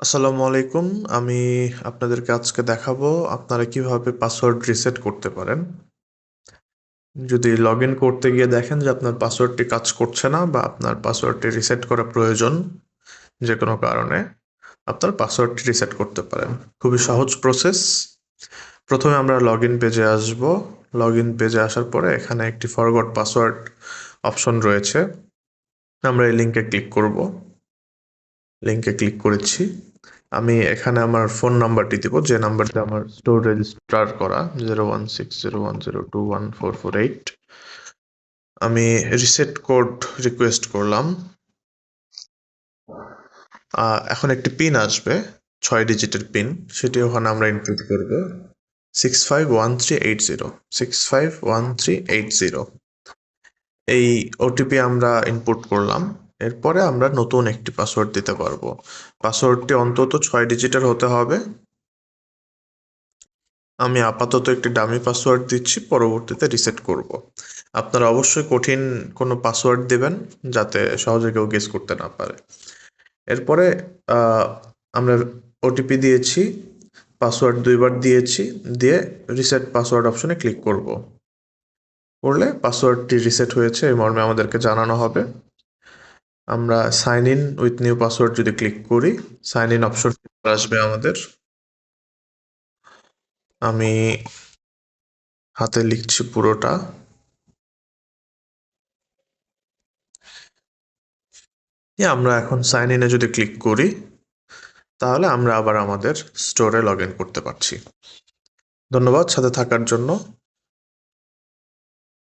আসসালামু আলাইকুম। আমি আপনাদেরকে আজকে দেখাবো আপনারা কিভাবে পাসওয়ার্ড রিসেট করতে পারেন। যদি লগ ইন করতে গিয়ে দেখেন যে আপনার পাসওয়ার্ডটি কাজ করছে না বা আপনার পাসওয়ার্ডটি রিসেট করা প্রয়োজন যে কোনো কারণে, আপনার পাসওয়ার্ডটি রিসেট করতে পারেন। খুবই সহজ প্রসেস। প্রথমে আমরা লগ ইন পেজে আসব। লগ ইন পেজে আসার পরে এখানে একটি ফরগট পাসওয়ার্ড অপশন রয়েছে। আমরা এই লিঙ্কে ক্লিক করব। লিঙ্কে ক্লিক করেছি। আমি এখানে আমার ফোন নাম্বারটি দিব, যে নাম্বারটা আমার স্টোর রেজিস্টার করা 016010221448। আমি রিসেট কোড রিকোয়েস্ট করলাম। এখন একটি পিন আসবে, 6 ডিজিটের পিন। সেটি ওখানে আমরা ইনপুট করব 651380 651380। এই ওটিপি আমরা ইনপুট করলাম। এরপরে আমরা নতুন একটি পাসওয়ার্ড দিতে পারবো। পাসওয়ার্ডটি অন্তত 6 ডিজিটের হতে হবে। আমি আপাতত একটি ডামি পাসওয়ার্ড দিচ্ছি, পরবর্তীতে রিসেট করব। আপনারা অবশ্যই কঠিন কোনো পাসওয়ার্ড দিবেন যাতে সহজে কেউ গেস করতে না পারে। এরপরে আহ, আমরা ওটিপি দিয়েছি, পাসওয়ার্ড 2বার দিয়েছি, দিয়ে রিসেট পাসওয়ার্ড অপশনে ক্লিক করব। করলে পাসওয়ার্ডটি রিসেট হয়েছে এই মর্মে আমাদেরকে জানানো হবে। আমরা sign in with new password যদি ক্লিক করি, সাইন ইন অপশন আসবে আমাদের। আমি হাতে লিখছি পুরোটা। আমরা এখন সাইন ইনে যদি ক্লিক করি, তাহলে আমরা আবার আমাদের স্টোরে লগ ইন করতে পারছি। ধন্যবাদ সাথে থাকার জন্য।